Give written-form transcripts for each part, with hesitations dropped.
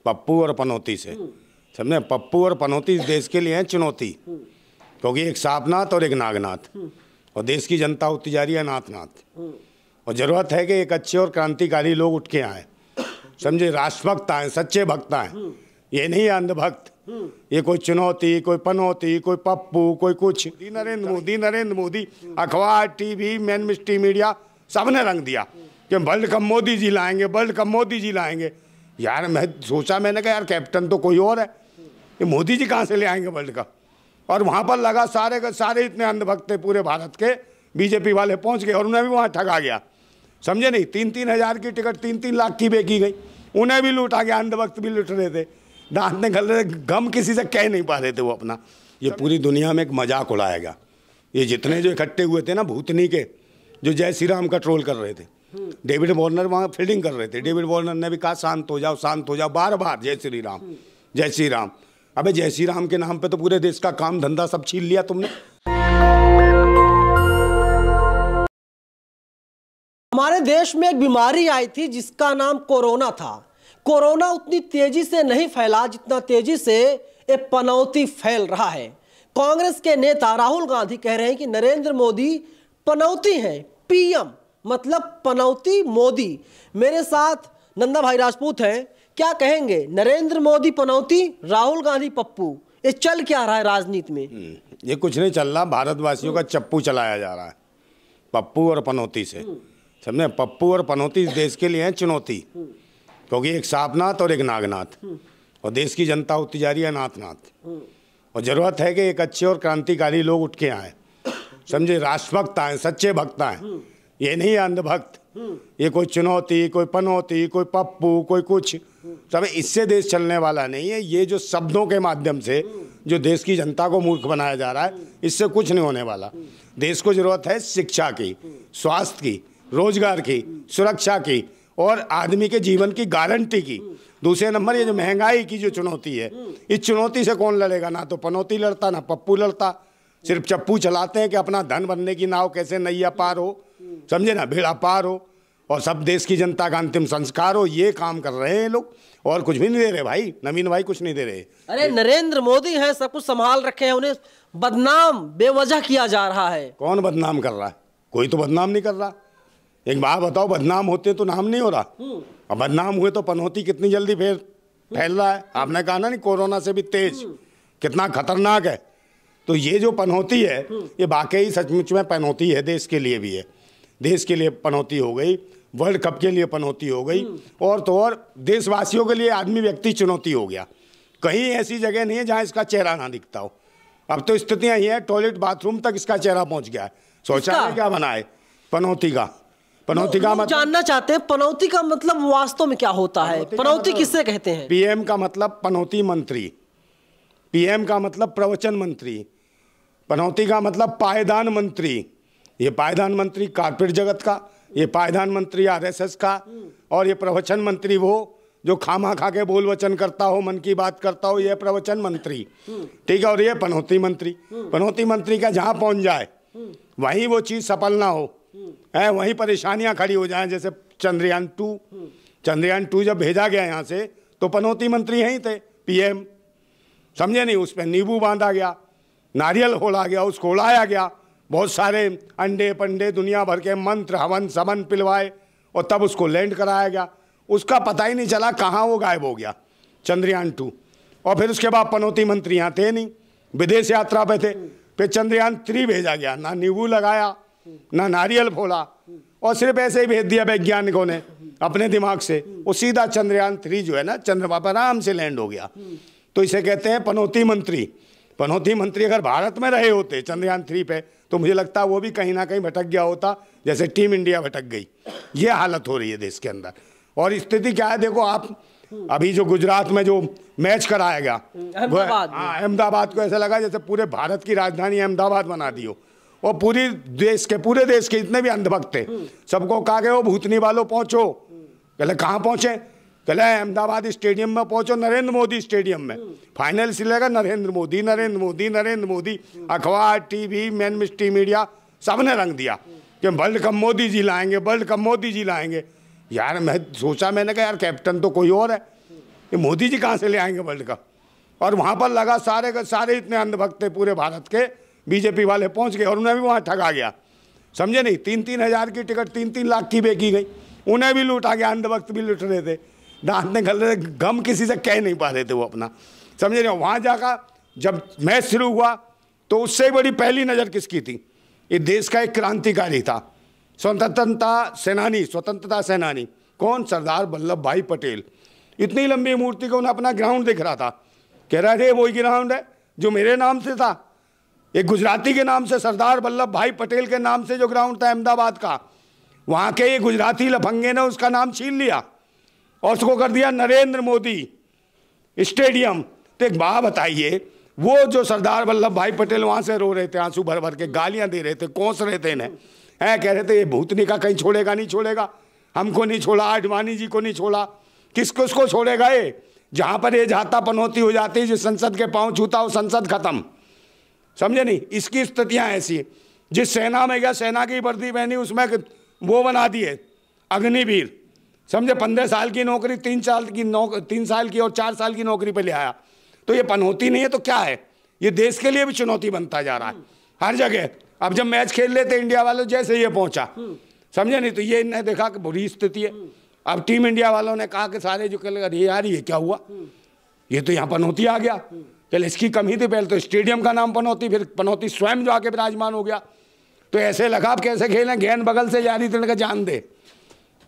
पप्पू और पनौती से, समझे। पप्पू और पनौती इस देश के लिए हैं चुनौती, क्योंकि एक सांपनाथ और एक नागनाथ, और देश की जनता होती जा रही है नाथ। और ज़रूरत है कि एक अच्छे और क्रांतिकारी लोग उठ के आए, समझे, राष्ट्रभक्त आए, सच्चे भक्त आए, ये नहीं है अंधभक्त। ये कोई चुनौती, कोई पनौती, कोई पप्पू, कोई कुछ। नरेंद्र मोदी अखबार, टीवी, मेन स्ट्रीम मीडिया सबने रंग दिया कि वर्ल्ड कप मोदी जी लाएंगे, वर्ल्ड कप मोदी जी लाएंगे। यार मैं सोचा, मैंने कहा यार कैप्टन तो कोई और है, ये मोदी जी कहाँ से ले आएंगे वर्ल्ड कप। और वहाँ पर लगा सारे के सारे इतने अंधभक्त थे पूरे भारत के, बीजेपी वाले पहुँच गए और उन्हें भी वहाँ ठगा गया, समझे नहीं। 3-3 हज़ार की टिकट 3-3 लाख की बेची गई, उन्हें भी लूटा गया, अंधभक्त भी लूट रहे थे, दांत निकल रहे थे, गम किसी से कह नहीं पा रहे थे वो अपना। ये पूरी दुनिया में एक मजाक उड़ाएगा। ये जितने जो इकट्ठे हुए थे ना भूतनी के, जो जय श्री राम का ट्रोल कर रहे थे, डेविड वार्नर वहाँ फील्डिंग कर रहे थे, डेविड वार्नर ने भी कहा शांत हो जाओ, बार बार जय श्री राम, जय श्री राम। अबे जय श्री राम के नाम पे तो पूरे देश का काम धंधा सब छीन लिया तुमने। हमारे देश में एक बीमारी आई थी जिसका नाम कोरोना था। कोरोना उतनी तेजी से नहीं फैला जितना तेजी से ये पनौती फैल रहा है। कांग्रेस के नेता राहुल गांधी कह रहे हैं कि नरेंद्र मोदी पनौती हैं, पीएम मतलब पनौती मोदी। मेरे साथ नंदा भाई राजपूत हैं, क्या कहेंगे? नरेंद्र मोदी पनौती, राहुल गांधी पप्पू, ये चल क्या रहा है राजनीति में? ये कुछ नहीं चल रहा, भारतवासियों का चप्पू चलाया जा रहा है पप्पू और पनौती से, समझे। पप्पू और पनौती इस देश के लिए हैं चुनौती, क्योंकि एक सांपनाथ और एक नागनाथ, और देश की जनता होती जा रही है नाथ। और ज़रूरत है कि एक अच्छे और क्रांतिकारी लोग उठ के आए, समझे, राष्ट्रभक्त आए, सच्चे भक्त आए, ये नहीं है अंधभक्त। ये कोई चुनौती, कोई पनौती, कोई पप्पू, कोई कुछ, सब इससे देश चलने वाला नहीं है। ये जो शब्दों के माध्यम से जो देश की जनता को मूर्ख बनाया जा रहा है, इससे कुछ नहीं होने वाला। देश को ज़रूरत है शिक्षा की, स्वास्थ्य की, रोजगार की, सुरक्षा की और आदमी के जीवन की गारंटी की। दूसरे नंबर ये जो महंगाई की जो चुनौती है, इस चुनौती से कौन लड़ेगा? ना तो पनौती लड़ता, ना पप्पू लड़ता, सिर्फ चप्पू चलाते हैं कि अपना धन बनने की नाव कैसे नैया पार हो, समझे ना, बेड़ा पार हो और सब देश की जनता का अंतिम संस्कार हो। ये काम कर रहे हैं लोग, और कुछ भी नहीं दे रहे भाई। नवीन भाई कुछ नहीं दे रहे। अरे नरेंद्र मोदी है, सब कुछ संभाल रखे हैं, उन्हें बदनाम बेवजह किया जा रहा है। कौन बदनाम कर रहा है? कोई तो बदनाम नहीं कर रहा। एक बात बताओ, बदनाम होते तो नाम नहीं हो रहा, और बदनाम हुए तो पनौती कितनी जल्दी फिर फैल रहा है। आपने कहा ना, नहीं कोरोना से भी तेज, कितना खतरनाक है। तो ये जो पनौती है, ये वाकई सचमुच में पनौती है, देश के लिए भी है। देश के लिए पनौती हो गई, वर्ल्ड कप के लिए पनौती हो गई, और तो और देशवासियों के लिए आदमी व्यक्ति चुनौती हो गया। कहीं ऐसी जगह नहीं है जहाँ इसका चेहरा ना दिखता हो। अब तो स्थितियाँ ये हैं, टॉयलेट बाथरूम तक इसका चेहरा पहुँच गया है। शौचालय क्या बना है? पनौती का। पनौती का मतलब जानना चाहते हैं, पनौती का मतलब वास्तव में क्या होता है? पनौती किससे कहते हैं? पीएम का मतलब पनौती मंत्री, पीएम का मतलब प्रवचन मंत्री, पनौती का मतलब पायदान मंत्री। ये पायदान मंत्री कारपेट जगत का, ये पायदान मंत्री आरएसएस का, और ये प्रवचन मंत्री वो जो खामा खा के बोल वचन करता हो, मन की बात करता हो, ये प्रवचन मंत्री, ठीक है। और ये पनौती मंत्री। पनौती मंत्री का जहाँ पहुँच जाए वहीं वो चीज़ सफल ना हो, है वहीं परेशानियां खड़ी हो जाएं। जैसे चंद्रयान 2 जब भेजा गया यहाँ से, तो पनौती मंत्री यहीं थे, पीएम, समझे नहीं। उस पर नींबू बांधा गया, नारियल खोला गया, उसको उड़ाया गया, बहुत सारे अंडे पंडे दुनिया भर के मंत्र हवन समन पिलवाए, और तब उसको लैंड कराया गया। उसका पता ही नहीं चला कहाँ वो गायब हो गया, चंद्रयान 2। और फिर उसके बाद पनौती मंत्री यहाँ थे नहीं, विदेश यात्रा पे थे। फिर चंद्रयान 3 भेजा गया, ना नींबू लगाया, ना नारियल फोड़ा, और सिर्फ ऐसे ही भेज दिया वैज्ञानिकों ने अपने दिमाग से। वो सीधा चंद्रयान 3 जो है ना, चंद्रमा पर आराम से लैंड हो गया। तो इसे कहते हैं पनौती मंत्री। पनौती मंत्री अगर भारत में रहे होते चंद्रयान 3 पे, तो मुझे लगता है वो भी कहीं ना कहीं भटक गया होता, जैसे टीम इंडिया भटक गई। ये हालत हो रही है देश के अंदर। और स्थिति क्या है, देखो आप, अभी जो गुजरात में जो मैच कराया गया अहमदाबाद को, ऐसा लगा जैसे पूरे भारत की राजधानी अहमदाबाद बना दी हो। और पूरे देश के जितने भी अंधभक्त थे, सबको कहा गया वो भूतनी वालों पहुंचो। कहले कहाँ पहुंचे? कहले अहमदाबाद स्टेडियम में पहुंचो, नरेंद्र मोदी स्टेडियम में। फाइनल से लगा नरेंद्र मोदी नरेंद्र मोदी नरेंद्र मोदी, अखबार, टीवी, मेन स्ट्रीम मीडिया सबने रंग दिया कि वर्ल्ड कप मोदी जी लाएंगे, वर्ल्ड कप मोदी जी लाएंगे। यार मैं सोचा, मैंने कहा यार कैप्टन तो कोई और है, ये मोदी जी कहाँ से ले आएंगे वर्ल्ड कप। और वहाँ पर लगा सारे के सारे इतने अंधभक्त थे पूरे भारत के, बीजेपी वाले पहुँच गए और उन्हें भी वहाँ ठगा गया, समझे नहीं। 3-3 हज़ार की टिकट 3-3 लाख की बेची गई, उन्हें भी लूटा गया, अंधभक्त भी लूट रहे थे, दांत निकल रहे थे, गम किसी से कह नहीं पा रहे थे वो अपना, समझे नहीं। वहाँ जाकर जब मैच शुरू हुआ तो उससे बड़ी पहली नज़र किसकी थी, ये देश का एक क्रांतिकारी था, स्वतंत्रता सेनानी, कौन, सरदार वल्लभ भाई पटेल। इतनी लंबी मूर्ति को उन्हें अपना ग्राउंड दिख रहा था, कह रहा थे वही ग्राउंड है जो मेरे नाम से था, एक गुजराती के नाम से, सरदार वल्लभ भाई पटेल के नाम से जो ग्राउंड था अहमदाबाद का, वहाँ के ये गुजराती लफंगे ने उसका नाम छीन लिया और उसको कर दिया नरेंद्र मोदी स्टेडियम। तो एक बात बताइए, वो जो सरदार वल्लभ भाई पटेल वहाँ से रो रहे थे, आंसू भर भर के गालियाँ दे रहे थे, कोस रहे थे इन्हें, कह रहे थे ये भूतनी का कहीं छोड़ेगा नहीं छोड़ेगा, हमको नहीं छोड़ा, आडवाणी जी को नहीं छोड़ा, किसको उसको छोड़ेगा ये। जहाँ पर ये जाता पनौती हो जाती है, जिस संसद के पाँव छूता वो संसद खत्म, समझे नहीं। इसकी स्थितियाँ ऐसी, जिस सेना में गया सेना की वर्दी पहनी, उसमें वो बना दिए अग्निवीर, समझे। 15 साल की नौकरी 3 साल की और 4 साल की नौकरी पे ले आया। तो ये पनौती नहीं है तो क्या है, ये देश के लिए भी चुनौती बनता जा रहा है हर जगह। अब जब मैच खेल लेते इंडिया वालों, जैसे ये पहुंचा, समझे नहीं, तो ये इन्हें देखा कि बुरी स्थिति है। अब टीम इंडिया वालों ने कहा कि सारे जो कल यार ये क्या हुआ, ये तो यहाँ पनौती आ गया, चल इसकी कमी थी, पहले तो स्टेडियम का नाम पनौती, फिर पनौती स्वयं जो आके विराजमान हो गया। तो ऐसे लगा आप कैसे खेलें, गेंद बगल से जा रही थी, जान दे,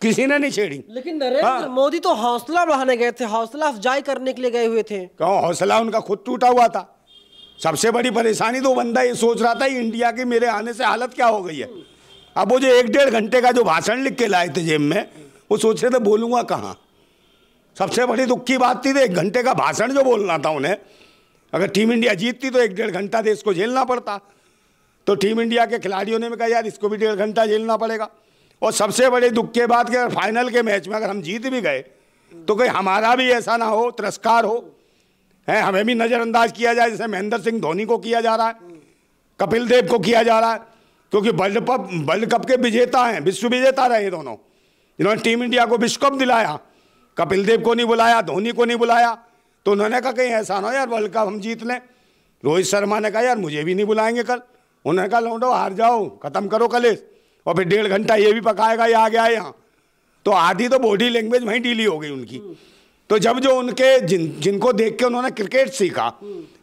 किसी ने नहीं छेड़ी। लेकिन नरेंद्र मोदी तो हौसला बढ़ाने गए थे, हौसला अफजाई करने के लिए गए हुए थे। क्यों, हौसला उनका खुद टूटा हुआ था। सबसे बड़ी परेशानी तो बंदा ये सोच रहा था इंडिया की मेरे आने से हालत क्या हो गई है। अब वो जो 1-1.5 घंटे का जो भाषण लिख के लाए थे जेब में, वो सोच रहे थे बोलूंगा कहाँ। सबसे बड़ी दुख की बात थी, 1 घंटे का भाषण जो बोलना था उन्हें। अगर टीम इंडिया जीतती तो 1-1.5 घंटा देश को झेलना पड़ता। तो टीम इंडिया के खिलाड़ियों ने भी कहा यार इसको भी 1.5 घंटा झेलना पड़ेगा। और सबसे बड़े दुख के बाद कि अगर फाइनल के मैच में अगर हम जीत भी गए तो कहीं हमारा भी ऐसा ना हो, तिरस्कार हो, है, हमें भी नज़रअंदाज किया जाए, जैसे महेंद्र सिंह धोनी को किया जा रहा है, कपिल देव को किया जा रहा है, क्योंकि वर्ल्ड कप के विजेता हैं, विश्व विजेता रहे दोनों, इन्होंने टीम इंडिया को विश्व कप दिलाया। कपिल देव को नहीं बुलाया, धोनी को नहीं बुलाया, तो उन्होंने कहा कहीं ऐसा ना हो यार वर्ल्ड कप हम जीत लें। रोहित शर्मा ने कहा यार मुझे भी नहीं बुलाएंगे कल, उन्होंने कहा लौटो हार जाओ, खत्म करो कलेश, और फिर 1.5 घंटा ये भी पकाएगा, ये आ गया है यहाँ। तो आधी तो बॉडी लैंग्वेज वहीं ढीली हो गई उनकी। तो जब जो उनके जिनको देख के उन्होंने क्रिकेट सीखा,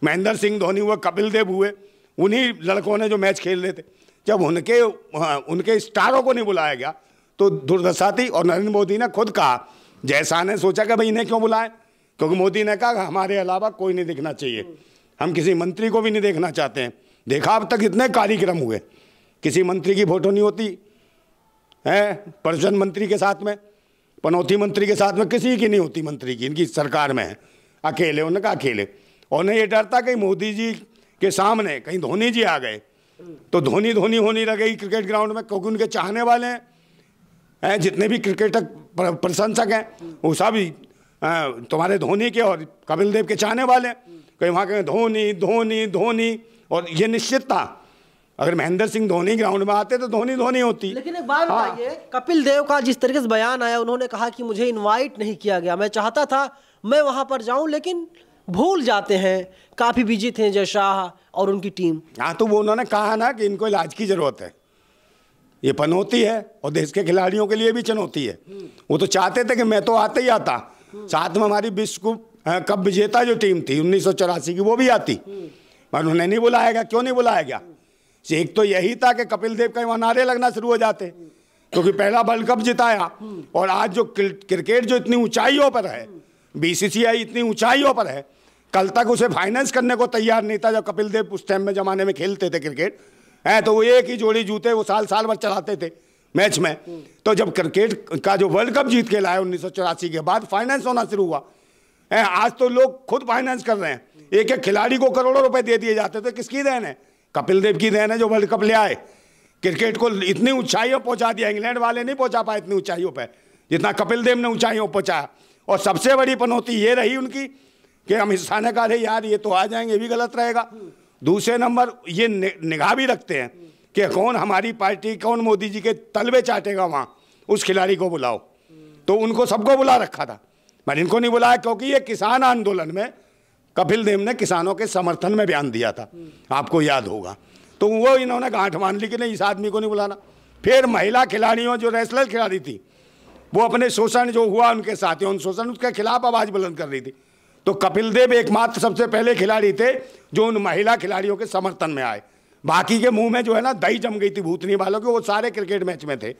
महेंद्र सिंह धोनी हुए, कपिल देव हुए, उन्हीं लड़कों ने जो मैच खेल रहे थे, जब उनके स्टारों को नहीं बुलाया गया तो दुर्दशा थी। और नरेंद्र मोदी ने खुद कहा, जैसा ने सोचा कि भाई इन्हें क्यों बुलाएं, क्योंकि मोदी ने कहा हमारे अलावा कोई नहीं दिखना चाहिए, हम किसी मंत्री को भी नहीं देखना चाहते हैं। देखा अब तक इतने कार्यक्रम हुए, किसी मंत्री की फोटो नहीं होती है, पर्यटन मंत्री के साथ में, पनौती मंत्री के साथ में, किसी की नहीं होती मंत्री की, इनकी सरकार में है, अकेले। उन्होंने कहा अकेले। और उन्हें ये डर था कि मोदी जी के सामने कहीं धोनी जी आ गए तो धोनी होनी रह गई क्रिकेट ग्राउंड में, क्योंकि उनके चाहने वाले हैं, जितने भी क्रिकेटर प्रशंसक हैं वो सब तुम्हारे धोनी के और कपिल देव के चाहने वाले हैं, कहीं वहाँ कहें धोनी धोनी धोनी। और ये निश्चित था अगर महेंद्र सिंह धोनी ग्राउंड में आते तो धोनी होती। लेकिन एक बात बताइए, कपिल देव का जिस तरीके से बयान आया, उन्होंने कहा कि मुझे इनवाइट नहीं किया गया, मैं चाहता था मैं वहां पर जाऊं, लेकिन भूल जाते हैं, काफी बिजी थे जय शाह और उनकी टीम। हाँ, तो वो उन्होंने कहा ना कि इनको इलाज की जरूरत है, ये पनौती है और देश के खिलाड़ियों के लिए भी चुनौती है। वो तो चाहते थे कि मैं तो आते ही आता, साथ में हमारी विश्व कप विजेता जो टीम थी 1984 की वो भी आती, पर उन्हें नहीं बुलाया गया। क्यों नहीं बुलाया गया? एक तो यही था कि कपिल देव का वहाँ नारे लगना शुरू हो जाते, क्योंकि पहला वर्ल्ड कप जिताया। और आज जो क्रिकेट जो इतनी ऊंचाइयों पर है, बीसीसीआई इतनी ऊंचाइयों पर है, कल तक उसे फाइनेंस करने को तैयार नहीं था। जब कपिल देव उस टाइम में ज़माने में खेलते थे क्रिकेट, है तो वो एक ही जोड़ी जूते वो साल भर चलाते थे मैच में। तो जब क्रिकेट का जो वर्ल्ड कप जीत के लाया 1984 के बाद, फाइनेंस होना शुरू हुआ है। आज तो लोग खुद फाइनेंस कर रहे हैं, एक एक खिलाड़ी को करोड़ों रुपए दे दिए जाते थे। किसकी देन है? कपिल देव की देन है, जो वर्ल्ड कप ले आए, क्रिकेट को इतनी ऊंचाइयों पहुंचा दिया। इंग्लैंड वाले नहीं पहुंचा पाए इतनी ऊंचाइयों पर जितना कपिल देव ने ऊंचाइयों पहुंचाया। और सबसे बड़ी पनौती ये रही उनकी कि हम हिस्सा ने कहा यार ये तो आ जाएंगे, ये भी गलत रहेगा। दूसरे नंबर ये निगाह भी रखते हैं कि कौन हमारी पार्टी, कौन मोदी जी के तलवे चाटेगा, वहाँ उस खिलाड़ी को बुलाओ। तो उनको सबको बुला रखा था, मैंने इनको नहीं बुलाया क्योंकि ये किसान आंदोलन में कपिल देव ने किसानों के समर्थन में बयान दिया था, आपको याद होगा। तो वो इन्होंने गांठ मान ली कि नहीं, इस आदमी को नहीं बुलाना। फिर महिला खिलाड़ियों, जो रेसलर खिलाड़ी थी, वो अपने शोषण जो हुआ उनके साथ, उन शोषण उसके खिलाफ आवाज बुलंद कर रही थी। तो कपिल देव एकमात्र सबसे पहले खिलाड़ी थे जो उन महिला खिलाड़ियों के समर्थन में आए। बाकी के मुंह में जो है ना दही जम गई थी भूतनी वालों के, वो सारे क्रिकेट मैच में थे,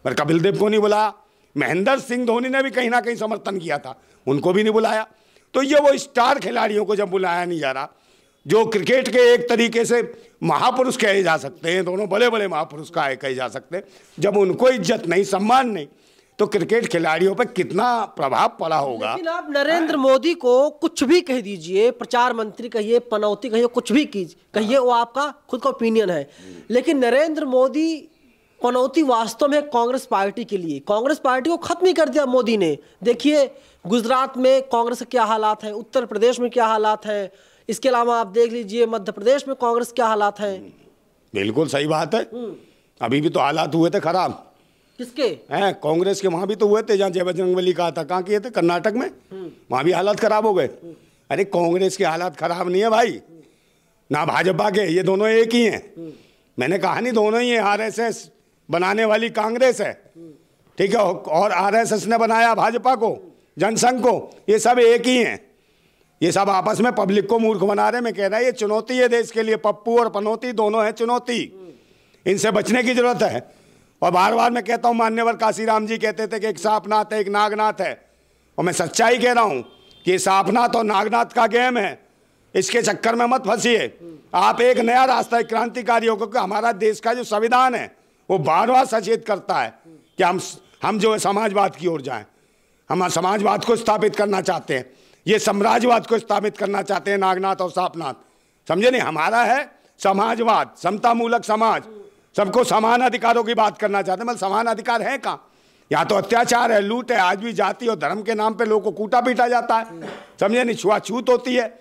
पर कपिल देव को नहीं बुलाया। महेंद्र सिंह धोनी ने भी कहीं ना कहीं समर्थन किया था, उनको भी नहीं बुलाया। तो ये वो स्टार खिलाड़ियों को जब बुलाया नहीं जा रहा, जो क्रिकेट के एक तरीके से महापुरुष कहे जा सकते हैं, दोनों बड़े बड़े महापुरुष कहे जा सकते हैं, जब उनको इज्जत नहीं, सम्मान नहीं, तो क्रिकेट खिलाड़ियों पर कितना प्रभाव पड़ा होगा। लेकिन आप नरेंद्र मोदी को कुछ भी कह दीजिए, प्रचार मंत्री कहिए, पनौती कहिए, कुछ भी कहिए, वो आपका खुद का ओपिनियन है। लेकिन नरेंद्र मोदी पनौती वास्तव में कांग्रेस पार्टी के लिए, कांग्रेस पार्टी को खत्म ही कर दिया मोदी ने। देखिए गुजरात में कांग्रेस के क्या हालात हैं, उत्तर प्रदेश में क्या हालात हैं, इसके अलावा आप देख लीजिए मध्य प्रदेश में कांग्रेस क्या हालात हैं। बिल्कुल सही बात है, अभी भी तो हालात हुए थे खराब। किसके हैं? कांग्रेस के वहां भी तो हुए थे, जहाँ जय बजरंगबली कहा था, कहाँ किए थे? कर्नाटक में, वहां भी हालात खराब हो गए। अरे कांग्रेस के हालात खराब नहीं है भाई, ना भाजपा के, ये दोनों एक ही हैं। मैंने कहा नहीं, दोनों ही आरएसएस बनाने वाली कांग्रेस है, ठीक है, और आरएसएस ने बनाया भाजपा को, जनसंघ को, ये सब एक ही हैं। ये सब आपस में पब्लिक को मूर्ख बना रहे। मैं कह रहा है ये चुनौती है देश के लिए, पप्पू और पनौती दोनों है चुनौती, इनसे बचने की जरूरत है। और बार बार मैं कहता हूं, मान्यवर काशीराम जी कहते थे कि एक सांपनाथ है, एक नागनाथ है, और मैं सच्चाई कह रहा हूं कि सांपनाथ और नागनाथ का गेम है, इसके चक्कर में मत फंसिए। आप एक नया रास्ता, एक क्रांतिकारी होगा, क्योंकि हमारा देश का जो संविधान है वो बार बार सचेत करता है कि हम जो है समाजवाद की ओर जाएं। हम समाजवाद को स्थापित करना चाहते हैं, ये साम्राज्यवाद को स्थापित करना चाहते हैं नागनाथ और सांपनाथ, समझे नहीं? हमारा है समाजवाद, समता मूलक समाज, सबको समान अधिकारों की बात करना चाहते हैं। मतलब समान अधिकार है कहाँ? यहाँ तो अत्याचार है, लूट है, आज भी जाति और धर्म के नाम पे लोगों को कूटा पीटा जाता है, समझे नहीं? छुआछूत होती है,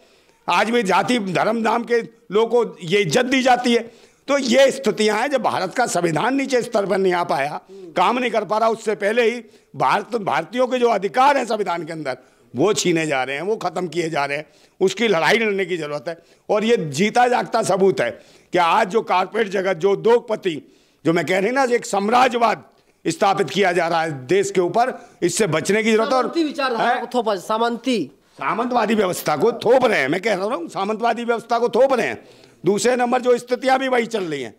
आज भी जाति धर्म नाम के लोगों को ये इज्जत दी जाती है। तो ये स्थितियां हैं जब भारत का संविधान नीचे स्तर पर नहीं आ पाया, काम नहीं कर पा रहा, उससे पहले ही भारतीयों के जो अधिकार हैं संविधान के अंदर वो छीने जा रहे हैं, वो खत्म किए जा रहे हैं। उसकी लड़ाई लड़ने की जरूरत है। और ये जीता जागता सबूत है कि आज जो कारपोरेट जगत, जो उद्योगपति, जो मैं कह रही ना, एक साम्राज्यवाद स्थापित किया जा रहा है देश के ऊपर, इससे बचने की जरूरत है। और सामंतवादी व्यवस्था को थोप रहे हैं, मैं कह रहा हूँ सामंतवादी व्यवस्था को थोप रहे हैं। दूसरे नंबर जो स्थितियां भी वही चल रही हैं।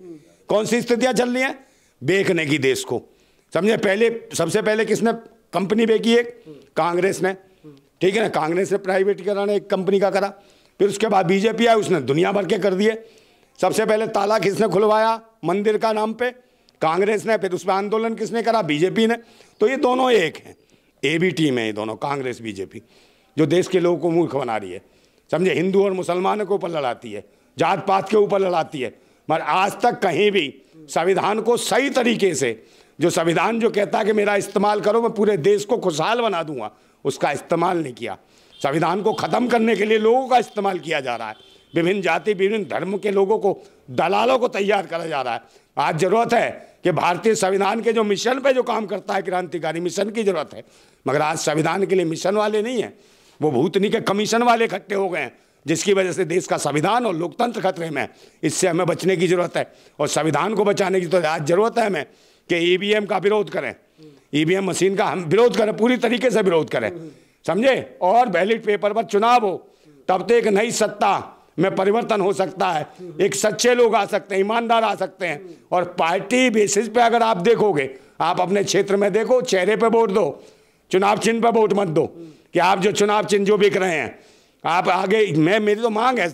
कौन सी स्थितियां चल रही हैं? बेचने की देश को, समझे? सबसे पहले किसने कंपनी बेची? एक कांग्रेस ने, ठीक है ना, कांग्रेस ने प्राइवेटीकरण एक कंपनी का करा। फिर उसके बाद बीजेपी आई, उसने दुनिया भर के कर दिए। सबसे पहले ताला किसने खुलवाया मंदिर का नाम पे? कांग्रेस ने। फिर उस पर आंदोलन किसने करा? बीजेपी ने। तो ये दोनों एक हैं, ए बी टीम है ये दोनों, कांग्रेस बीजेपी, जो देश के लोगों को मूर्ख बना रही है, समझे? हिंदू और मुसलमानों के ऊपर लड़ाती है, जात पात के ऊपर लड़ाती है, मगर आज तक कहीं भी संविधान को सही तरीके से, जो संविधान जो कहता है कि मेरा इस्तेमाल करो, मैं पूरे देश को खुशहाल बना दूंगा, उसका इस्तेमाल नहीं किया। संविधान को खत्म करने के लिए लोगों का इस्तेमाल किया जा रहा है। विभिन्न जाति, विभिन्न धर्म के लोगों को, दलालों को तैयार करा जा रहा है। आज जरूरत है कि भारतीय संविधान के जो मिशन पे जो काम करता है, क्रांतिकारी मिशन की जरूरत है। मगर आज संविधान के लिए मिशन वाले नहीं है, वो भूतनी के कमीशन वाले इकट्ठे हो गए हैं, जिसकी वजह से देश का संविधान और लोकतंत्र खतरे में है। इससे हमें बचने की जरूरत है। और संविधान को बचाने की तो आज जरूरत है हमें कि ईवीएम का विरोध करें, ईवीएम मशीन का हम विरोध करें, पूरी तरीके से विरोध करें, समझे? और बैलेट पेपर पर चुनाव हो, तब तो एक नई सत्ता में परिवर्तन हो सकता है। एक सच्चे लोग आ सकते हैं, ईमानदार आ सकते हैं। और पार्टी बेसिस पे अगर आप देखोगे, आप अपने क्षेत्र में देखो, चेहरे पे वोट दो, चुनाव चिन्ह पे वोट मत दो। कि आप जो चुनाव चिन्ह जो बिक रहे हैं, आप आगे, मेरी तो मांग है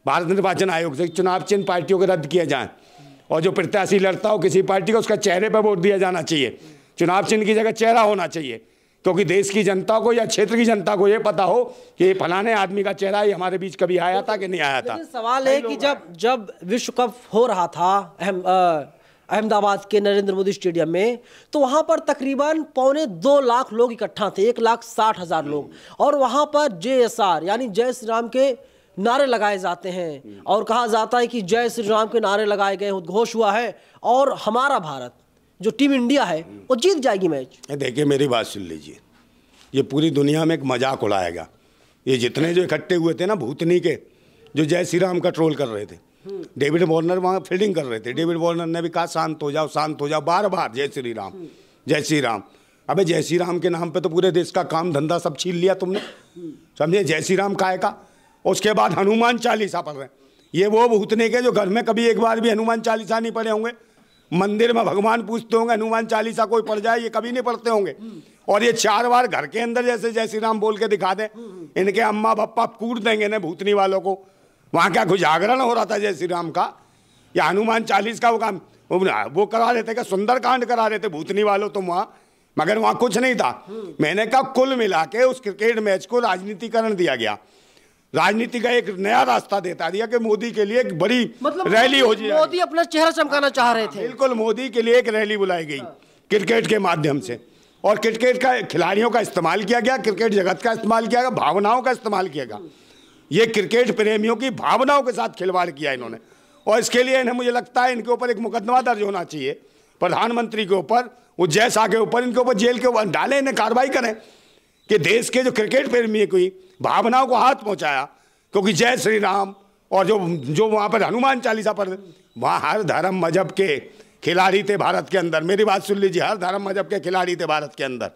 भारत निर्वाचन आयोग से, चुनाव चिन्ह पार्टियों के रद्द किए जाएं, और जो प्रत्याशी लड़ता हो किसी पार्टी का, उसका चेहरे पर वोट दिया जाना चाहिए। चुनाव चिन्ह की जगह चेहरा होना चाहिए, क्योंकि देश की जनता को या क्षेत्र की जनता को ये पता हो कि फलाने आदमी का चेहरा ही हमारे बीच कभी आया था कि नहीं आया था। सवाल है कि जब विश्व कप हो रहा था अहमदाबाद के नरेंद्र मोदी स्टेडियम में, तो वहां पर तकरीबन 2.25 लाख लोग इकट्ठा थे, 1,60,000 लोग। और वहां पर JSR यानी जय श्री राम के नारे लगाए जाते हैं, और कहा जाता है कि जय श्री राम के नारे लगाए गए, उद्घोष हुआ है, और हमारा भारत जो टीम इंडिया है वो जीत जाएगी मैच। देखिए मेरी बात सुन लीजिए, ये पूरी दुनिया में एक मजाक उड़ाएगा। ये जितने जो इकट्ठे हुए थे ना भूतनी के, जो जय श्री राम का ट्रोल कर रहे थे, डेविड वार्नर वहाँ फील्डिंग कर रहे थे, डेविड वार्नर ने भी कहा शांत हो जाओ, शांत हो जाओ, बार बार जय श्री राम, जय श्री राम। अबे जय श्री राम के नाम पे तो पूरे देश का काम धंधा सब छीन लिया तुमने, समझे। जय श्री राम काय का। उसके बाद हनुमान चालीसा पढ़ रहे हैं। ये वो भूतने के जो घर में कभी एक बार भी हनुमान चालीसा नहीं पढ़े होंगे, मंदिर में भगवान पूछते होंगे, हनुमान चालीसा कोई पढ़ जाए, ये कभी नहीं पढ़ते होंगे। और ये 4 बार घर के अंदर जैसे जय श्री राम बोल के दिखा दें, इनके अम्मा पप्पा कूट देंगे ना भूतनी वालों को। वहाँ क्या कुछ जागरण हो रहा था जय श्री राम का या हनुमान चालीस का वो काम वो करा रहे थे, क्या सुंदरकांड करा रहे थे भूतनी वालों तुम वहाँ, मगर वहाँ कुछ नहीं था। मैंने कहा कुल मिला के उस क्रिकेट मैच को राजनीतिकरण दिया गया, राजनीति का एक नया रास्ता देता दिया कि मोदी के लिए एक बड़ी रैली हो जाए। मोदी अपना चेहरा चमकाना चाह रहे थे। बिल्कुल, मोदी के लिए एक रैली बुलाई गई क्रिकेट के माध्यम से, और क्रिकेट का खिलाड़ियों का इस्तेमाल किया गया, क्रिकेट जगत का इस्तेमाल किया गया, भावनाओं का इस्तेमाल किया गया। ये क्रिकेट प्रेमियों की भावनाओं के साथ खिलवाड़ किया इन्होंने, और इसके लिए इन्हें मुझे लगता है इनके ऊपर एक मुकदमा दर्ज होना चाहिए, प्रधानमंत्री के ऊपर, उज्जैन शाह के ऊपर, इनके ऊपर जेल के ऊपर डालें, इन्हें कार्रवाई करें कि देश के जो क्रिकेट प्रेमी की भावनाओं को हाथ पहुंचाया। क्योंकि जय श्री राम और जो वहाँ पर हनुमान चालीसा पर, वहाँ हर धर्म मजहब के खिलाड़ी थे भारत के अंदर। मेरी बात सुन लीजिए, हर धर्म मजहब के खिलाड़ी थे भारत के अंदर,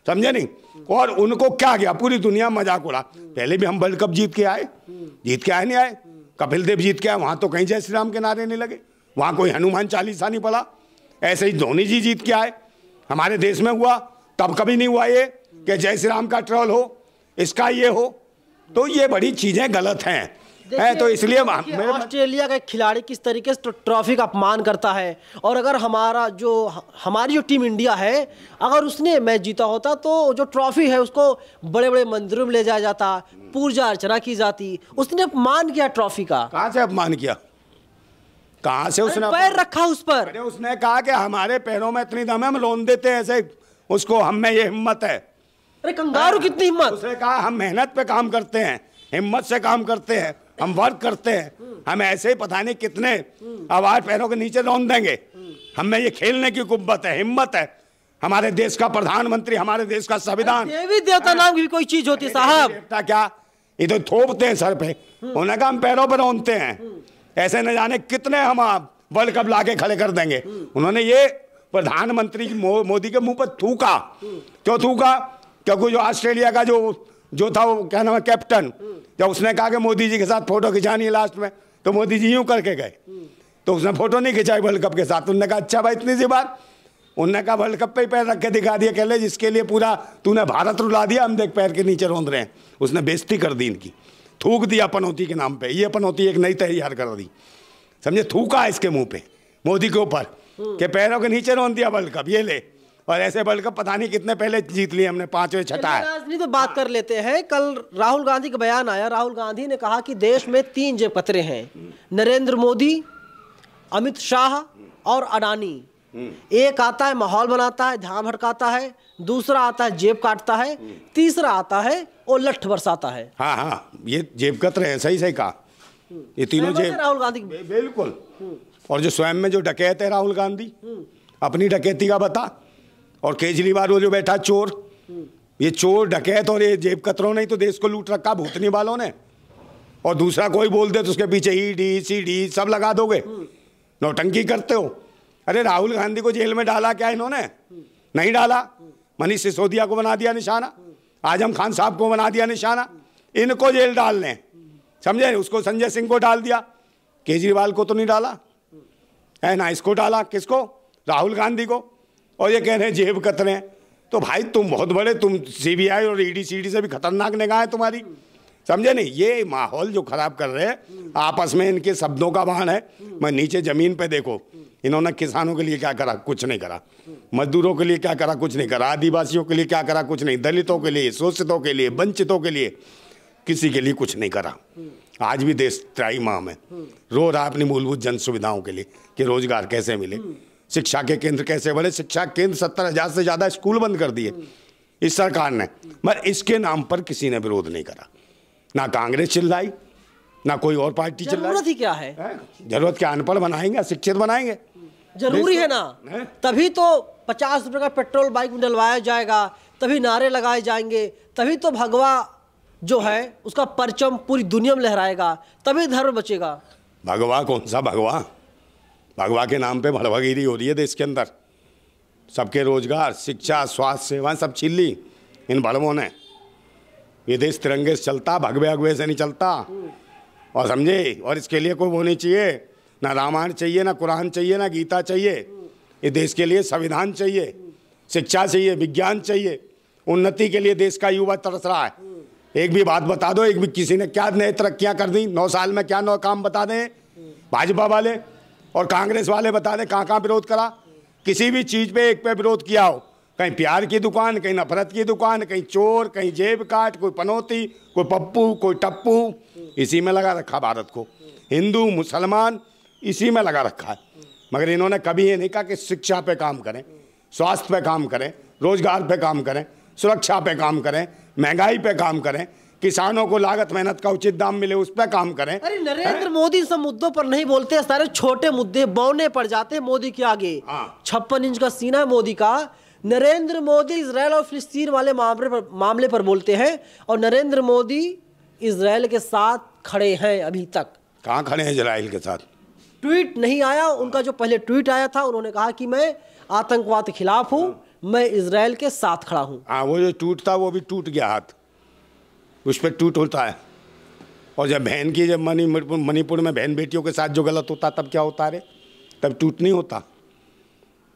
समझे नहीं। और उनको क्या गया, पूरी दुनिया मजाक उड़ा। पहले भी हम वर्ल्ड कप जीत के आए नहीं आए, कपिल देव जीत के आए, वहाँ तो कहीं जय श्री राम के नारे नहीं लगे, वहाँ कोई हनुमान चालीसा नहीं पड़ा। ऐसे ही धोनी जी जीत के आए, हमारे देश में हुआ, तब कभी नहीं हुआ ये कि जय श्री राम का ट्रोल हो, इसका ये हो। तो ये बड़ी चीजें गलत हैं। तो इसलिए ऑस्ट्रेलिया का खिलाड़ी किस तरीके से ट्रॉफी का अपमान करता है, और अगर हमारी जो टीम इंडिया है, अगर उसने मैच जीता होता तो जो ट्रॉफी है उसको बड़े बड़े मंदिरों में ले जाया जाता, पूजा अर्चना की जाती। उसने अपमान किया ट्रॉफी का। कहाँ से अपमान किया, कहाँ से उसने पैर रखा उस पर? अरे उसने कहा कि हमारे पैरों में इतनी दम है, हम लोन देते हैं ऐसे उसको, हम में ये हिम्मत है। अरे कंगारू कितनी हिम्मत। उसने कहा हम मेहनत पे काम करते हैं, हिम्मत से काम करते हैं, हम वर्क करते हैं, हम ऐसे ही पता नहीं कितने आवाज पैरों के नीचे रौंद देंगे, हमें ये खेलने की कुव्वत है, हिम्मत है। हमारे देश का प्रधानमंत्री, हमारे देश का संविधान, देवी देवता नाम की भी कोई चीज होती साहब? देवता क्या, ये तो थोपते हैं सर पे, उन्होंने कहा हम पैरों पर रौंदते हैं। ऐसे न जाने कितने हम वर्ल्ड कप लाके खड़े कर देंगे। उन्होंने ये प्रधानमंत्री मोदी के मुंह पर थूका। क्यों थूका? क्योंकि जो ऑस्ट्रेलिया का जो था वो क्या नाम है, कैप्टन, जब उसने कहा कि मोदी जी के साथ फोटो खिंचानी है लास्ट में, तो मोदी जी यूं करके गए, तो उसने फोटो नहीं खिंचाई वर्ल्ड कप के साथ। उन्होंने कहा अच्छा भाई इतनी सी बात। उन्होंने कहा वर्ल्ड कप पे ही पैर रख के दिखा दिया, कह ले जिसके लिए पूरा तूने भारत रुला दिया, हम देख पैर के नीचे रौंद रहे हैं। उसने बेइज्जती कर दी इनकी, थूक दिया पनौती के नाम पे। ये पनौती एक नई तैयार कर दी, समझे, थूका इसके मुंह पे मोदी के ऊपर कि पैरों के नीचे रौंद दिया वर्ल्ड कप, ये ले। और ऐसे वर्ल्ड कप पता नहीं कितने पहले जीत लिए हमने, 5वें 6ठा है। राजनीति तो बात कर लेते हैं। कल राहुल गांधी का बयान आया। राहुल गांधी ने कहा कि देश में 3 जेब कतरे हैं, नरेंद्र मोदी, अमित शाह और अडानी। एक आता है माहौल बनाता है, ध्यान भटकाता है, दूसरा आता है जेब काटता है, तीसरा आता है और लठ बरसाता है। हाँ, ये जेब कतरे हैं, सही कहा। ये तीनों जेब राहुल गांधी बिल्कुल। और जो स्वयं में जो डकैत है राहुल गांधी, अपनी डकैती का बता। और केजरीवाल वो जो बैठा चोर, ये चोर डकैत और ये जेब कतरों ने तो देश को लूट रखा भूतनी वालों ने। और दूसरा कोई बोल दे तो उसके पीछे ईडी सीडी सब लगा दोगे, नौटंकी करते हो। अरे राहुल गांधी को जेल में डाला क्या इन्होंने? नहीं डाला। मनीष सिसोदिया को बना दिया निशाना, आजम खान साहब को बना दिया निशाना, इनको जेल डालने, समझे। उसको संजय सिंह को डाल दिया, केजरीवाल को तो नहीं डाला है ना, इसको डाला, किसको? राहुल गांधी को। और ये कह रहे हैं जेब कतरे हैं। तो भाई तुम बहुत बड़े, तुम सीबीआई और ईडी सीडी से भी खतरनाक निगाह है तुम्हारी, समझे नहीं। ये माहौल जो खराब कर रहे हैं आपस में, इनके शब्दों का बाण है। मैं नीचे जमीन पे देखो, इन्होंने किसानों के लिए क्या करा? कुछ नहीं करा। मजदूरों के लिए क्या करा? कुछ नहीं करा। आदिवासियों के लिए क्या करा? कुछ नहीं। दलितों के लिए, शोषितों के लिए, वंचितों के लिए, किसी के लिए कुछ नहीं करा। आज भी देश त्राहिमाम है, रो रहा अपनी मूलभूत जन सुविधाओं के लिए कि रोजगार कैसे मिले, शिक्षा के केंद्र कैसे बढ़े। शिक्षा केंद्र 70,000 से ज़्यादा स्कूल बंद कर दिए इस सरकार ने, मगर इसके नाम पर किसी ने विरोध नहीं करा। ना कांग्रेस चिल्लाई, ना कोई और पार्टी चिल्लाई। जरूरत ही क्या है? जरूरत क्या? अनपढ़ बनाएंगे, शिक्षित बनाएंगे, जरूरी है ना, है? तभी तो 50 रुपए का पेट्रोल बाइक में डलवाया जाएगा, तभी नारे लगाए जाएंगे, तभी तो भगवा जो है उसका परचम पूरी दुनिया में लहराएगा, तभी धर्म बचेगा। भगवा कौन सा भगवा? भगवा के नाम पे भड़वागिरी हो रही है देश के अंदर। सबके रोजगार, शिक्षा, स्वास्थ्य सेवाएं सब छीन ली इन भड़वों ने। ये देश तिरंगे से चलता, भगवे अगवे से नहीं चलता। और समझे, और इसके लिए कोई वो नहीं चाहिए, ना रामायण चाहिए, ना कुरान चाहिए, ना गीता चाहिए। ये देश के लिए संविधान चाहिए, शिक्षा चाहिए, विज्ञान चाहिए। उन्नति के लिए देश का युवा तरस रहा है। एक भी बात बता दो, एक भी किसी ने क्या नई तरक्कियां कर दी 9 साल में, क्या 9 काम बता दें भाजपा वाले और कांग्रेस वाले, बता दें कहाँ कहाँ विरोध करा। किसी भी चीज़ पे एक पे विरोध किया हो, कहीं प्यार की दुकान, कहीं नफरत की दुकान, कहीं चोर, कहीं जेब काट, कोई पनौती, कोई पप्पू, कोई टप्पू, इसी में लगा रखा भारत को। हिंदू मुसलमान इसी में लगा रखा है। मगर इन्होंने कभी ये नहीं कहा कि शिक्षा पे काम करें, स्वास्थ्य पे काम करें, रोजगार पे काम करें, सुरक्षा पे काम करें, महंगाई पे काम करें, किसानों को लागत मेहनत का उचित दाम मिले उस पर काम करें। अरे नरेंद्र मोदी सब मुद्दों पर नहीं बोलते, सारे छोटे मुद्दे बौने पड़ जाते हैं मोदी के आगे। 56 इंच का सीना है मोदी का। नरेंद्र मोदी इजराइल और फिलिस्तीन वाले मामले पर बोलते हैं, और नरेंद्र मोदी इजराइल के साथ खड़े हैं। अभी तक कहाँ खड़े हैं इजराइल के साथ? ट्वीट नहीं आया उनका, जो पहले ट्वीट आया था उन्होंने कहा कि मैं आतंकवाद के खिलाफ हूं, मैं इजराइल के साथ खड़ा हूं। हाँ, वो जो टूट था वो भी टूट गया, हाथ उस पर टूट होता है। और जब बहन की, जब मणिपुर में बहन बेटियों के साथ जो गलत होता तब क्या होता है? तब टूट नहीं होता।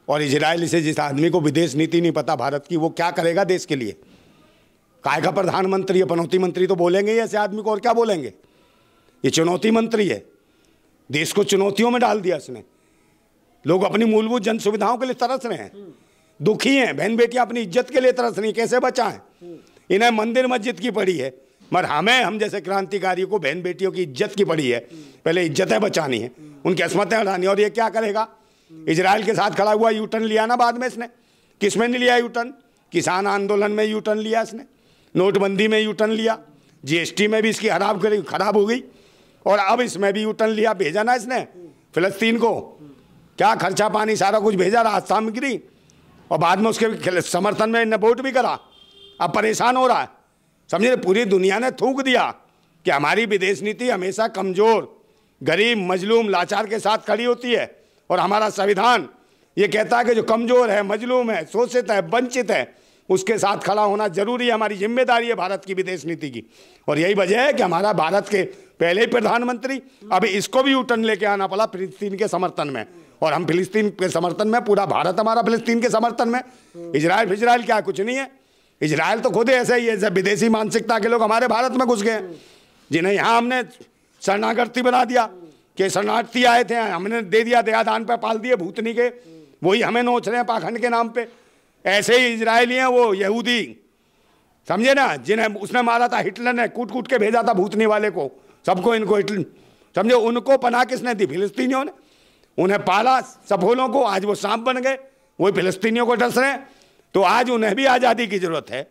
और इजराइल से, जिस आदमी को विदेश नीति नहीं पता भारत की, वो क्या करेगा देश के लिए? काय का प्रधानमंत्री है? पनौती मंत्री तो बोलेंगे ही ऐसे आदमी को, और क्या बोलेंगे? ये चुनौती मंत्री है, देश को चुनौतियों में डाल दिया इसने। लोग अपनी मूलभूत जन सुविधाओं के लिए तरस रहे हैं, दुखी हैं। बहन बेटियां अपनी इज्जत के लिए तरस रही, कैसे बचाएं? इन्हें मंदिर मस्जिद की पड़ी है, मगर हम जैसे क्रांतिकारियों को बहन बेटियों की इज्जत की पड़ी है। पहले इज्जतें बचानी है, उनकी असमतें हटानी। और ये क्या करेगा? इजराइल के साथ खड़ा हुआ, यूटर्न लिया ना बाद में इसने। किस में नहीं लिया यूटर्न? किसान आंदोलन में यूटर्न लिया इसने, नोटबंदी में यूटर्न लिया, जीएसटी में भी इसकी खराब हो गई, और अब इसमें भी यूटर्न लिया। भेजा ना इसने फिलिस्तीन को, क्या खर्चा पानी सारा कुछ भेजा, राहत सामग्री, और बाद में उसके समर्थन में इन्हें वोट भी करा। अब परेशान हो रहा है, समझे? पूरी दुनिया ने थूक दिया कि हमारी विदेश नीति हमेशा कमजोर, गरीब, मजलूम, लाचार के साथ खड़ी होती है। और हमारा संविधान ये कहता है कि जो कमजोर है, मजलूम है, शोषित है, वंचित है, उसके साथ खड़ा होना जरूरी है, हमारी जिम्मेदारी है भारत की विदेश नीति की। और यही वजह है कि हमारा भारत के पहले ही प्रधानमंत्री, अब इसको भी यूटर्न लेके आना पड़ा फिलिस्तीन के समर्थन में। और हम फिलिस्तीन के समर्थन में, पूरा भारत हमारा फिलिस्तीन के समर्थन में। इजराइल क्या कुछ नहीं है। इजराइल तो खुद ऐसे ही है, जब विदेशी मानसिकता के लोग हमारे भारत में घुस गए, जिन्हें यहाँ हमने शरणार्थी बना दिया, कि शरणार्थी आए थे, हमने दे दिया दयादान पे, पाल दिए भूतनी के, वही हमें नोच रहे हैं पाखंड के नाम पे। ऐसे ही इजरायली हैं वो यहूदी, समझे ना, जिन्हें उसने मारा था हिटलर ने, कूट कूट के भेजा था भूतनी वाले को, सबको, इनको हिटलर, समझे? उनको पनाह किसने दी? फिलिस्तीनियों ने। उन्हें पाला सफोलों को, आज वो सांप बन गए, वही फिलिस्तीनियों को डस रहे हैं। तो आज उन्हें भी आज़ादी की जरूरत है,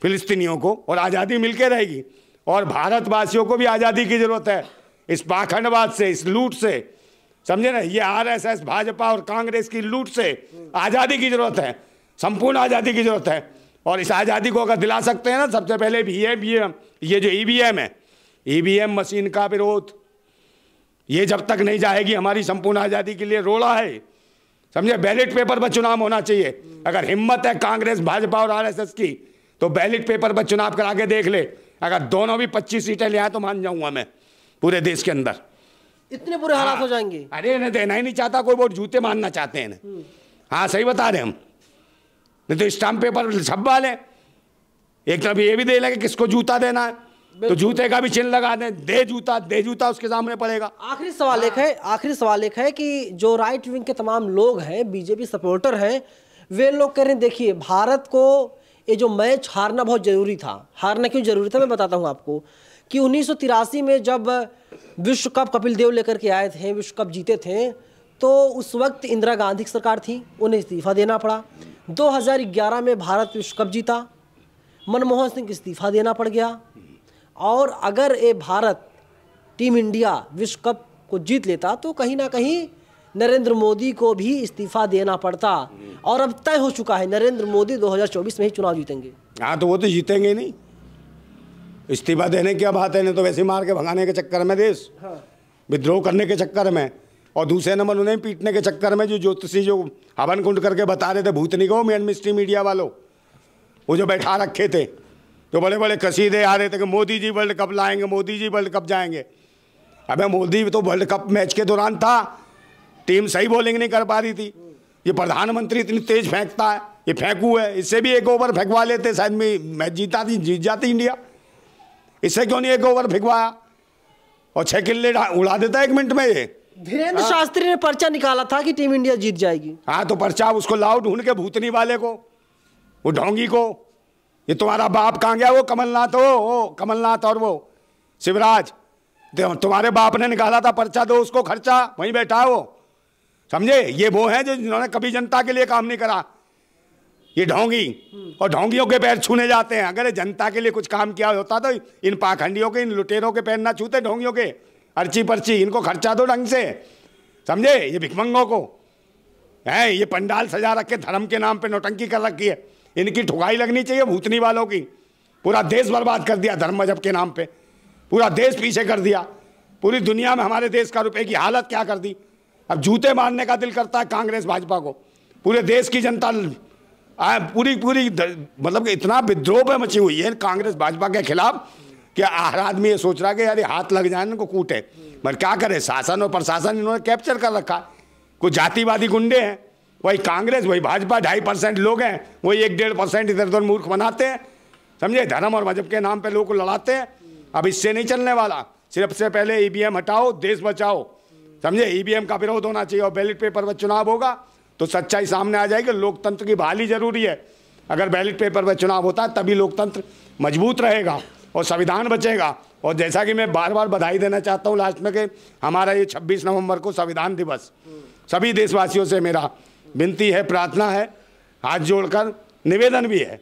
फिलिस्तीनियों को, और आज़ादी मिलके रहेगी। और भारतवासियों को भी आज़ादी की जरूरत है इस पाखंडवाद से, इस लूट से, समझे ना? ये आरएसएस, भाजपा और कांग्रेस की लूट से आज़ादी की जरूरत है, संपूर्ण आज़ादी की जरूरत है। और इस आज़ादी को अगर दिला सकते हैं ना, सबसे पहले ये जो ईवीएम है, ईवीएम मशीन का विरोध, ये जब तक नहीं जाएगी हमारी संपूर्ण आज़ादी के लिए रोड़ा है, समझे? बैलेट पेपर पर चुनाव होना चाहिए। अगर हिम्मत है कांग्रेस, भाजपा और आरएसएस की, तो बैलेट पेपर पर चुनाव करा के देख ले। अगर दोनों भी 25 सीटें ले आए तो मान जाऊंगा मैं, पूरे देश के अंदर। इतने बुरे हालात हो जाएंगे? अरे इन्हें देना ही नहीं चाहता कोई वोट, जूते मारना चाहते हैं इन्हें। हाँ, सही बता रहे हम। नहीं तो स्टाम्प पेपर छपवा लें, एक तरफ ये भी दे लगे किसको जूता देना है, तो जूते का भी चिन्ह लगा दें, दे जूता उसके सामने पड़ेगा। आखिरी सवाल एक है कि जो राइट विंग के तमाम लोग हैं, बीजेपी सपोर्टर हैं, वे लोग कह रहे हैं देखिए भारत को ये जो मैच हारना बहुत जरूरी था। हारना क्यों जरूरी था मैं बताता हूं आपको, कि 1983 में जब विश्व कप कपिल देव लेकर के आए थे, विश्व कप जीते थे, तो उस वक्त इंदिरा गांधी की सरकार थी, उन्हें इस्तीफा देना पड़ा। 2011 में भारत विश्व कप जीता, मनमोहन सिंह को इस्तीफा देना पड़ गया। और अगर ये भारत, टीम इंडिया विश्व कप को जीत लेता, तो कहीं ना कहीं नरेंद्र मोदी को भी इस्तीफा देना पड़ता और अब तय हो चुका है नरेंद्र मोदी 2024 में ही चुनाव जीतेंगे। हाँ तो वो तो जीतेंगे नहीं, इस्तीफा देने की क्या बात है, नहीं तो वैसे मार के भगाने के चक्कर में देश, विद्रोह करने के चक्कर में, और दूसरे नंबर उन्हें पीटने के चक्कर में जो ज्योतिषी जो हवन कुंड करके बता रहे थे भूतनी को, मेन मिस्ट्री मीडिया वालों, वो जो बैठा रखे थे, तो बड़े बड़े कसीदे आ रहे थे कि मोदी जी वर्ल्ड कप लाएंगे, मोदी जी वर्ल्ड कप जाएंगे। अबे मोदी तो वर्ल्ड कप मैच के दौरान था, टीम सही बॉलिंग नहीं कर पा रही थी। ये प्रधानमंत्री इतनी तेज फेंकता है, ये फेंकू है, इससे भी एक ओवर फेंकवा लेते शायद मैच जीत जाती इंडिया। इससे क्यों नहीं एक ओवर फेंकवाया और 6 किल्ले उड़ा देता 1 मिनट में। ये धीरेन्द्र शास्त्री ने पर्चा निकाला था कि टीम इंडिया जीत जाएगी। हाँ तो पर्चा उसको लाओ ढूंढ के, भूतनी वाले को, वो ढोंगी को। ये तुम्हारा बाप कहाँ गया, वो कमलनाथ, वो कमलनाथ और वो शिवराज, तुम्हारे बाप ने निकाला था पर्चा, दो उसको खर्चा, वहीं बैठा है वो, समझे। ये वो हैं जो जिन्होंने कभी जनता के लिए काम नहीं करा, ये ढोंगी, और ढोंगियों के पैर छूने जाते हैं। अगर जनता के लिए कुछ काम किया होता तो इन पाखंडियों के, इन लुटेरों के पैर ना छूते, ढोंगियों के, अर्ची पर्ची, इनको खर्चा दो ढंग से, समझे। ये भिखमंगों को है, ये पंडाल सजा रखे, धर्म के नाम पे नौटंकी कर रखी है, इनकी ठुकाई लगनी चाहिए भूतनी वालों की। पूरा देश बर्बाद कर दिया धर्म मजहब के नाम पे, पूरा देश पीछे कर दिया, पूरी दुनिया में हमारे देश का रुपए की हालत क्या कर दी। अब जूते मारने का दिल करता है कांग्रेस भाजपा को, पूरे देश की जनता पूरी मतलब कि इतना विद्रोह पे मची हुई है कांग्रेस भाजपा के खिलाफ कि हर आदमी ये सोच रहा है कि यार हाथ लग जाए इनको कूटे, मगर क्या करे, शासन और प्रशासन इन्होंने कैप्चर कर रखा। कुछ जातिवादी गुंडे हैं, वही कांग्रेस वही भाजपा, 2.5% लोग हैं, वही 1-1.5% इधर उधर मूर्ख बनाते हैं, समझे। धर्म और मजहब के नाम पे लोगों को लड़ाते हैं। अब इससे नहीं चलने वाला, सिर्फ से पहले ईवीएम हटाओ, देश बचाओ, समझे। ईवीएम का विरोध होना चाहिए और बैलेट पेपर पर चुनाव होगा तो सच्चाई सामने आ जाएगी। लोकतंत्र की बहाली जरूरी है, अगर बैलेट पेपर पर चुनाव होता है तभी लोकतंत्र मजबूत रहेगा और संविधान बचेगा। और जैसा कि मैं बार बार बधाई देना चाहता हूँ लास्ट में कि हमारा ये 26 नवंबर को संविधान दिवस, सभी देशवासियों से मेरा विनती है, प्रार्थना है, हाथ जोड़कर निवेदन भी है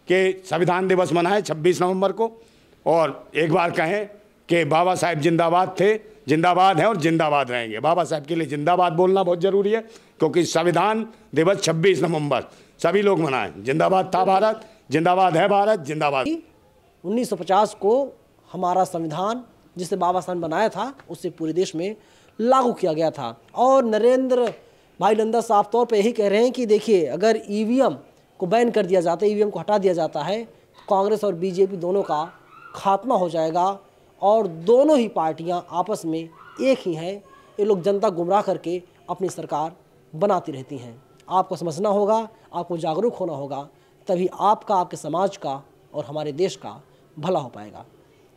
कि संविधान दिवस मनाएं 26 नवंबर को, और एक बार कहें कि बाबा साहेब जिंदाबाद थे, जिंदाबाद हैं और जिंदाबाद रहेंगे। बाबा साहब के लिए जिंदाबाद बोलना बहुत ज़रूरी है, क्योंकि संविधान दिवस 26 नवंबर सभी लोग मनाएं। जिंदाबाद था भारत, जिंदाबाद है भारत, जिंदाबाद। 1950 को हमारा संविधान जिसे बाबा साहब ने बनाया था उसे पूरे देश में लागू किया गया था। और नरेंद्र भाई नंदा साफ तौर पे यही कह रहे हैं कि देखिए, अगर ईवीएम को बैन कर दिया जाता है, ईवीएम को हटा दिया जाता है, कांग्रेस और बीजेपी दोनों का खात्मा हो जाएगा और दोनों ही पार्टियां आपस में एक ही हैं। ये लोग जनता गुमराह करके अपनी सरकार बनाती रहती हैं। आपको समझना होगा, आपको जागरूक होना होगा, तभी आपका, आपके समाज का और हमारे देश का भला हो पाएगा।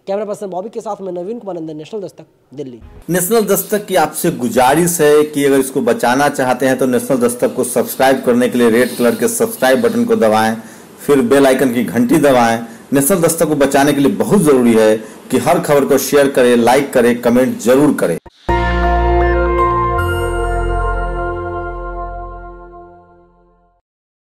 कैमरा पर्सन बॉबी के साथ मैं नवीन कुमार नंदन, नेशनल दस्तक, दिल्ली। नेशनल दस्तक की आपसे गुजारिश है कि अगर इसको बचाना चाहते हैं तो नेशनल दस्तक को सब्सक्राइब करने के लिए रेड कलर के सब्सक्राइब बटन को दबाएं, फिर बेल आइकन की घंटी दबाएं। नेशनल दस्तक को बचाने के लिए बहुत जरूरी है कि हर खबर को शेयर करें, लाइक करें, कमेंट जरूर करें।